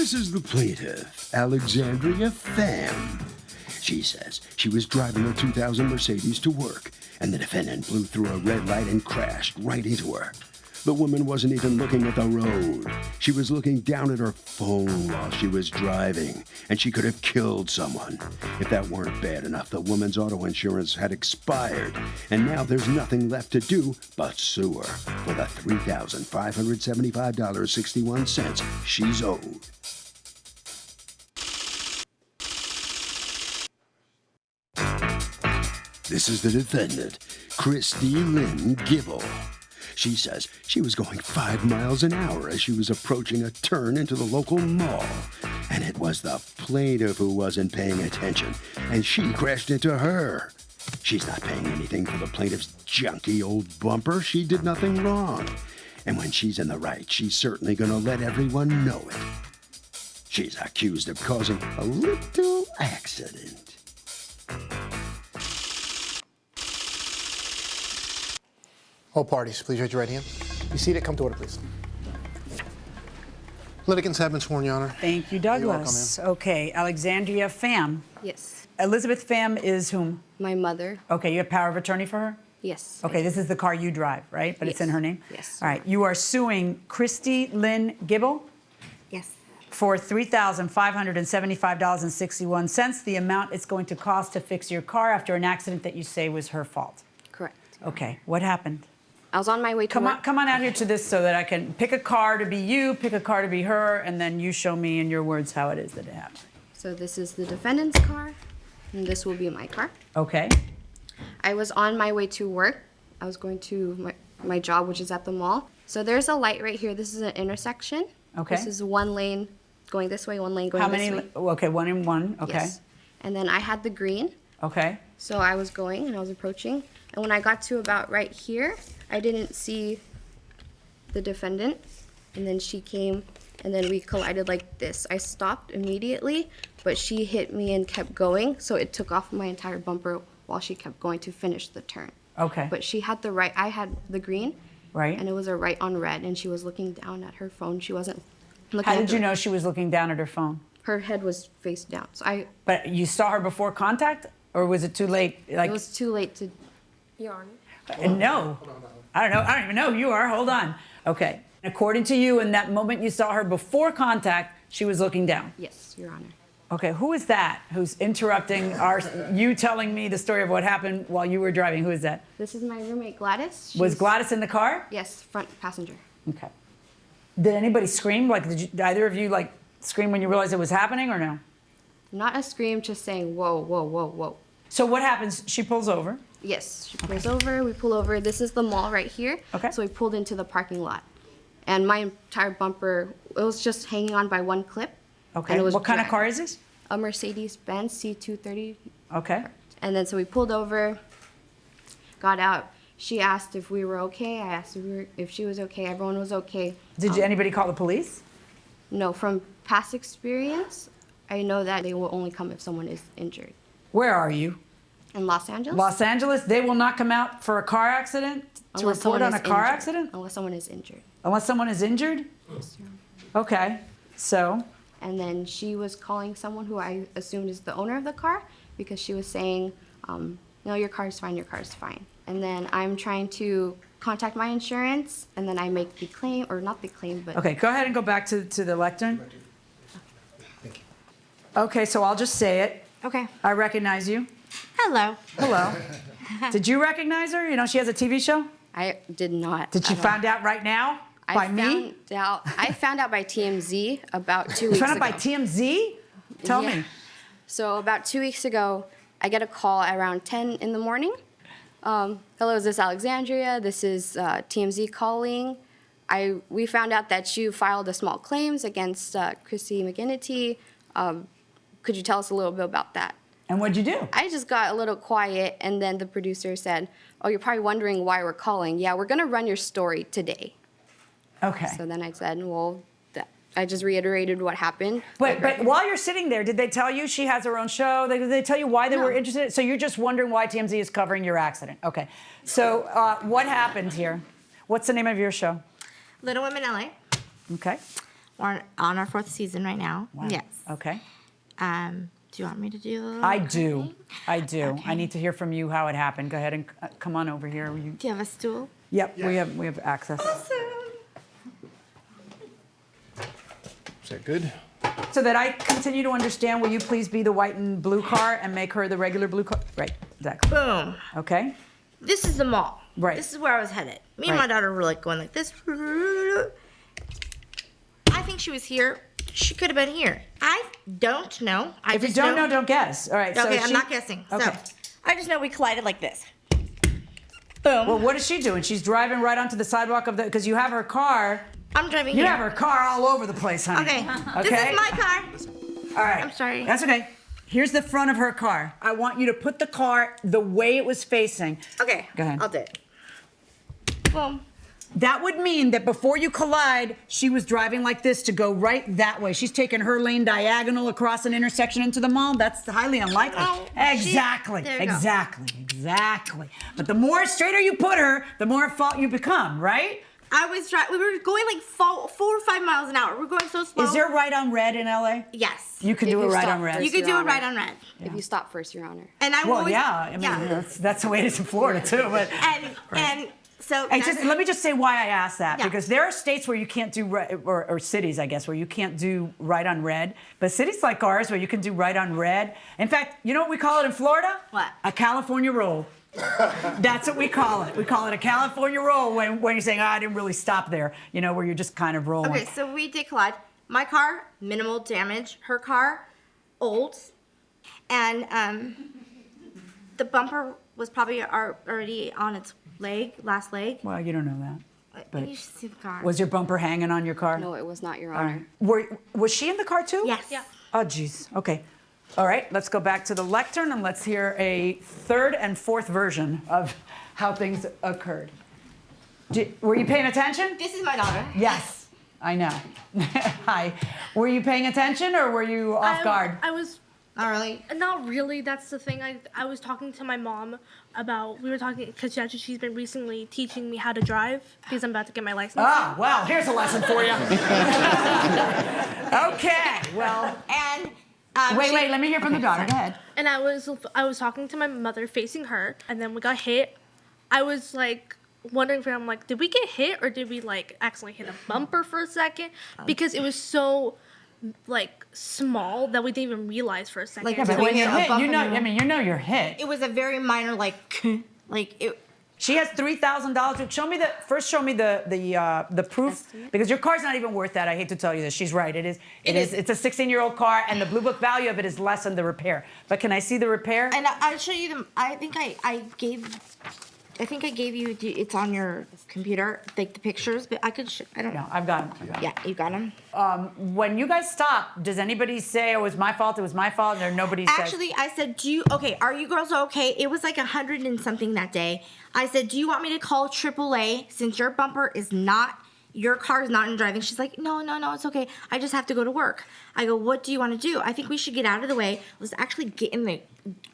This is the plaintiff, Alexandria Pham. She says she was driving a 2000 Mercedes to work, and the defendant blew through a red light and crashed right into her. The woman wasn't even looking at the road. She was looking down at her phone while she was driving, and she could have killed someone. If that weren't bad enough, the woman's auto insurance had expired, and now there's nothing left to do but sue her for the $3,575.61 she's owed. This is the defendant, Christy Lynn Gibble. She says she was going 5 miles an hour as she was approaching a turn into the local mall. And it was the plaintiff who wasn't paying attention, and she crashed into her. She's not paying anything for the plaintiff's junky old bumper. She did nothing wrong. And when she's in the right, she's certainly going to let everyone know it. She's accused of causing a little accident. All parties, please raise your right hand. Be seated. Come to order, please. Litigants have been sworn, Your Honor. Thank you, Douglas. Okay, Alexandria Pham. Yes. Elizabeth Pham is whom? My mother. Okay, you have power of attorney for her? Yes. Okay, this is the car you drive, right? But it's in her name? Yes. All right, you are suing Christy Lynn Gibble Yes. for $3,575.61, the amount it's going to cost to fix your car after an accident that you say was her fault. Correct. Okay, what happened? I was on my way to work. Come on out here to this so that I can pick a car to be you, pick a car to be her, and then you show me in your words how it is that it happened. So this is the defendant's car, and this will be my car. Okay. I was on my way to work. I was going to my job, which is at the mall. So there's a light right here. This is an intersection. Okay. This is one lane going this way, one lane going this way. Okay, one and one. Okay. Yes. And then I had the green. Okay. So I was going and I was approaching. And when I got to about right here, I didn't see the defendant. And then she came and then we collided like this. I stopped immediately, but she hit me and kept going. So it took off my entire bumper while she kept going to finish the turn. Okay. But she had the right, I had the green. Right. And it was a right on red. And she was looking down at her phone. She wasn't looking How at did you know she was looking down at her phone? Her head was face down. So But you saw her before contact, or was it too late? it was too late to. Your Honor. No. I don't know. I don't even know who you are. Hold on. Okay. According to you, in that moment you saw her before contact, she was looking down. Yes, Your Honor. Okay. Who is that? Who's interrupting you telling me the story of what happened while you were driving? Who is that? This is my roommate Gladys. Was Gladys in the car? Yes, front passenger. Okay. Did anybody scream? Like, did either of you like scream when you realized it was happening, or no? Not a scream, just saying whoa, whoa, whoa, whoa. So what happens? She pulls over. Yes, she pulls over, we pull over. This is the mall right here. Okay. So we pulled into the parking lot. And my entire bumper, it was just hanging on by one clip. Okay. And it was What kind of dragged. car is this? A Mercedes-Benz C230. Okay. And then so we pulled over, got out. She asked if we were okay. I asked if she was okay. Everyone was okay. Did anybody call the police? No, from past experience, I know that they will only come if someone is injured. Where are you? In Los Angeles? Los Angeles? They will not come out for a car accident to Unless report someone on a is car injured. accident? Unless someone is injured. Unless someone is injured? Yes, Your Honor. Okay. So, And then she was calling someone who I assumed is the owner of the car because she was saying, no, your car's fine, your car's fine. And then I'm trying to contact my insurance, and then I make the claim, or not the claim, but... okay, go ahead and go back to the lectern. Thank you. Okay, so I'll just say it. Okay. I recognize you. Hello. Hello. Did you recognize her? You know, she has a TV show? I did not. Did you at all. find out right now? By me? I found out by TMZ about 2 You weeks found ago. out by TMZ? Tell Yeah. me. So about 2 weeks ago, I get a call around 10 in the morning. Hello, is this Alexandria? This is TMZ calling. We found out that you filed a small claims against Christy McGinnity. Could you tell us a little bit about that? And what'd you do? I just got a little quiet, and then the producer said, oh, you're probably wondering why we're calling. Yeah, we're going to run your story today. Okay. So then I said, well, I just reiterated what happened. But while you're sitting there, did they tell you she has her own show? Did they tell you why they No. were interested? So you're just wondering why TMZ is covering your accident. Okay. So what happened here? What's the name of your show? Little Women LA. Okay. We're on our 4th season right now. Wow. Yes. Okay. Do you want me to do the I do. recording? I do. Okay. I need to hear from you how it happened. Go ahead and come on over here. Do you have a stool? Yep, we have access. Is that good? So that I continue to understand, will you please be the white and blue car and make her the regular blue car? Right, exactly. Boom. Okay. This is the mall. Right. This is where I was headed. Me and my Right. daughter were like going like this. I think she was here. She could have been here. I don't know. If you don't know, don't guess. All right. Okay, so I'm not guessing. Okay. So I just know we collided like this. Boom. Well, what is she doing? She's driving right onto the sidewalk of the, because you have her car. I'm driving You here. have her car all over the place, honey. Okay. Okay. This is my car. All right. I'm sorry. That's okay. Here's the front of her car. I want you to put the car the way it was facing. Okay. Go ahead. I'll do it. Boom. That would mean that before you collide, she was driving like this to go right that way. She's taking her lane diagonal across an intersection into the mall. That's highly unlikely. Oh, exactly. there you go. Exactly. But the more straighter you put her, the more at fault you become, right? I was driving. We were going like 4 or 5 miles an hour. We're going so slow. Is there right on red in LA? Yes. You can If do it you right stop on red. first. You could do Your it right Honor. on red. If you stop first, Your Honor. And I Well, always, yeah. I mean, that's the way it is in Florida too. But And so and just, let me just say why I asked that, Yeah. because there are states where you can't do or cities, I guess, where you can't do right on red, but cities like ours where you can do right on red. In fact, you know what we call it in Florida? What? A California roll. That's what we call it. We call it a California roll when you're saying, I didn't really stop there, you know, where you're just kind of rolling. Okay, so we did collide. My car, minimal damage. Her car, old. And the bumper was probably already on its last leg. Well, you don't know that. But You should see the car. was your bumper hanging on your car? No, it was not, Your All Honor. right. Was she in the car too? Yes. Yeah. Oh, geez. Okay. All right, let's go back to the lectern and let's hear a 3rd and 4th version of how things occurred. Were you paying attention? This is my daughter. Yes, I know. Hi. Were you paying attention or were you off guard? I was Not really. not really. That's the thing. I was talking to my mom about. We were talking because she's been recently teaching me how to drive because I'm about to get my license. Ah, well, here's a lesson for you. Okay, well, And wait, let me hear from the daughter. Go ahead. And I was talking to my mother facing her, and then we got hit. I was like wondering for him, like, did we get hit or did we like accidentally hit a bumper for a second? Because it was so like small that we didn't even realize for a second. Like, Yeah, but So when we you're hit a hit, bump you know, in the- I mean, you know you're hit. it was a very minor like it. She has $3,000. Show me the proof, because your car's not even worth that. I hate to tell you this. She's right. It is. It's a 16-year-old car, and the blue book value of it is less than the repair. But can I see the repair? And I'll show you them. I think I gave you. It's on your computer, like the pictures. But I could. I don't No, know. I've got them. Yeah, you got them. When you guys stop, does anybody say, "Oh, it was my fault"? It was my fault, and nobody says. Actually, I said, are you girls okay? It was like 100 and something that day. I said, do you want me to call AAA since your bumper is not, your car is not in driving? She's like, no, it's okay. I just have to go to work. I go, what do you want to do? I think we should get out of the way. Let's actually get in the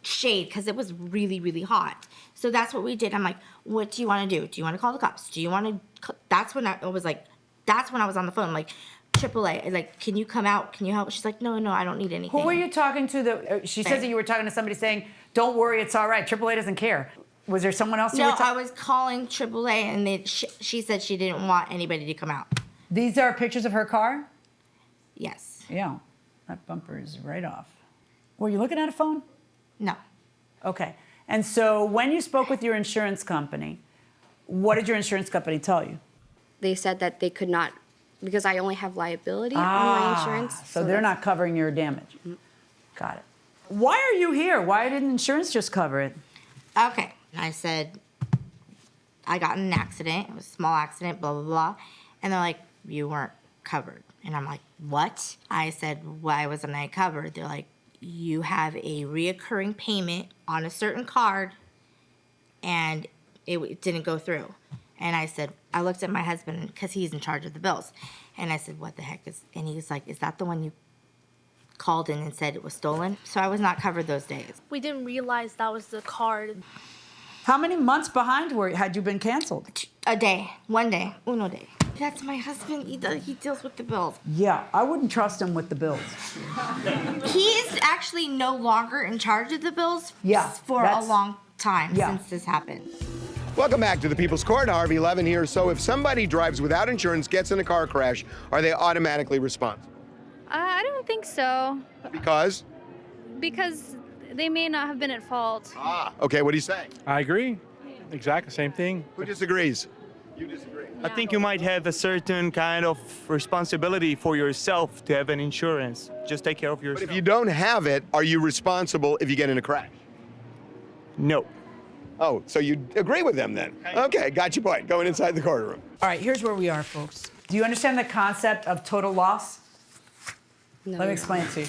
shade because it was really, really hot. So that's what we did. I'm like, what do you want to do? Do you want to call the cops? Do you want to, that's when I was on the phone, like, AAA, like, can you come out? Can you help? She's like, no, I don't need anything. Who were you talking to? She says that you were talking to somebody saying, "Don't worry, it's all right. AAA doesn't care." Was there someone else? No, I was calling AAA, and she said she didn't want anybody to come out. These are pictures of her car. Yes. Yeah, that bumper is right off. Were you looking at a phone? No. Okay. And so when you spoke with your insurance company, what did your insurance company tell you? They said that they could not, because I only have liability on my insurance. So they're not covering your damage. Got it. Why are you here? Why didn't insurance just cover it? Okay. I said, I got in an accident. It was a small accident, blah, blah, blah. And they're like, you weren't covered. And I'm like, what? I said, why wasn't I covered? They're like, you have a reoccurring payment on a certain card, and it didn't go through. And I said, I looked at my husband, because he's in charge of the bills. And I said, what the heck is, and he was like, is that the one you called in and said it was stolen? So I was not covered those days. We didn't realize that was the card. How many months behind had you been canceled? A day, 1 day, uno day. That's my husband. He deals with the bills. Yeah, I wouldn't trust him with the bills. He is actually no longer in charge of the bills Yeah, for a long time yeah. since this happened. Welcome back to the People's Court. Harvey Levin here. So if somebody drives without insurance, gets in a car crash, are they automatically responsible? I don't think so. Because? Because they may not have been at fault. Okay, what do you say? I agree. Exactly, same thing. Who disagrees? You disagree. I think you might have a certain kind of responsibility for yourself to have an insurance. Just take care of yourself. But if you don't have it, are you responsible if you get in a crash? No. Oh, so you agree with them then? Okay, got your point. Going inside the courtroom. All right, here's where we are, folks. Do you understand the concept of total loss? No. Let me explain it to you.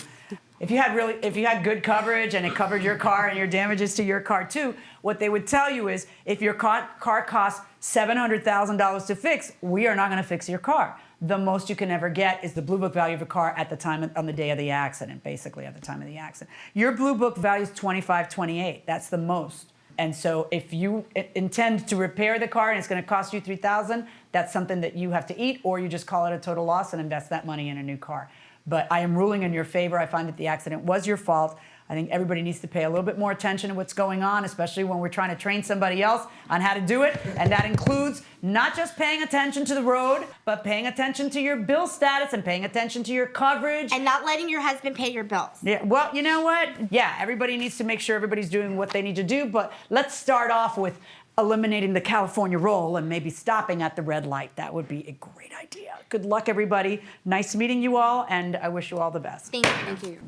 If you had good coverage and it covered your car and your damages to your car too, what they would tell you is if your car costs $700,000 to fix, we are not going to fix your car. The most you can ever get is the Blue Book value of a car at the time on the day of the accident, basically at the time of the accident. Your Blue Book value is $25,28. That's the most. And so if you intend to repair the car and it's going to cost you $3,000, that's something that you have to eat, or you just call it a total loss and invest that money in a new car. But I am ruling in your favor. I find that the accident was your fault. I think everybody needs to pay a little bit more attention to what's going on, especially when we're trying to train somebody else on how to do it. And that includes not just paying attention to the road, but paying attention to your bill status and paying attention to your coverage. And not letting your husband pay your bills. Yeah, well, you know what? Yeah, everybody needs to make sure everybody's doing what they need to do, but let's start off with eliminating the California roll and maybe stopping at the red light. That would be a great idea. Good luck, everybody. Nice meeting you all, and I wish you all the best. Thank you. Thank you.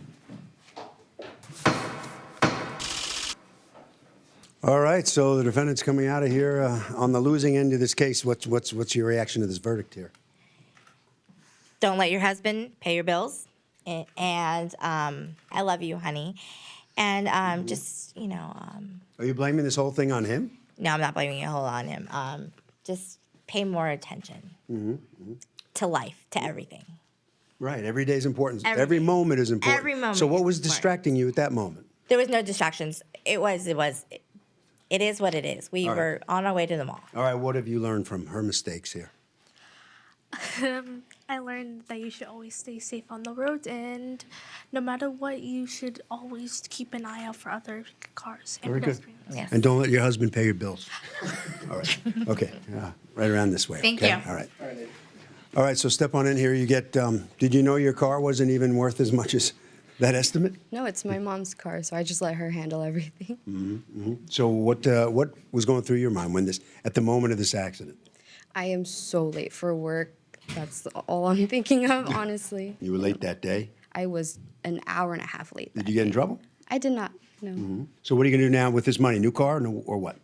All right, so the defendant's coming out of here on the losing end of this case. What's your reaction to this verdict here? Don't let your husband pay your bills. And I love you, honey. And just, Are you blaming this whole thing on him? No, I'm not blaming it whole on him. Just pay more attention to life, to everything. Right, every day is important. Every Every day. moment is important. Every moment So what is was important. distracting you at that moment? There was no distractions. It is what it is. We were on our way to the mall. All right, what have you learned from her mistakes here? I learned that you should always stay safe on the road, and no matter what, you should always keep an eye out for other cars and Very good. pedestrians. Yes. And don't let your husband pay your bills. All right, okay, right around this way. Thank okay? you. All right. All right, so step on in here. You get, did you know your car wasn't even worth as much as that estimate? No, it's my mom's car, so I just let her handle everything. So what was going through your mind at the moment of this accident? I am so late for work. That's all I'm thinking of, honestly. You were late that day. I was an hour and a half late. Did you get in trouble? I did not, no. So what are you going to do now with this money? New car or what?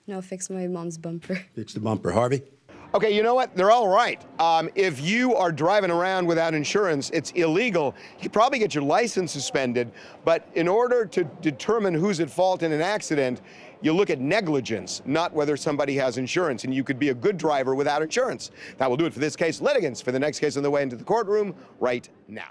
No, fix my mom's bumper. Fix the bumper. Harvey? Okay, you know what? They're all right. If you are driving around without insurance, it's illegal. You could probably get your license suspended, but in order to determine who's at fault in an accident, you look at negligence, not whether somebody has insurance, and you could be a good driver without insurance. That will do it for this case. Litigants for the next case on the way into the courtroom right now.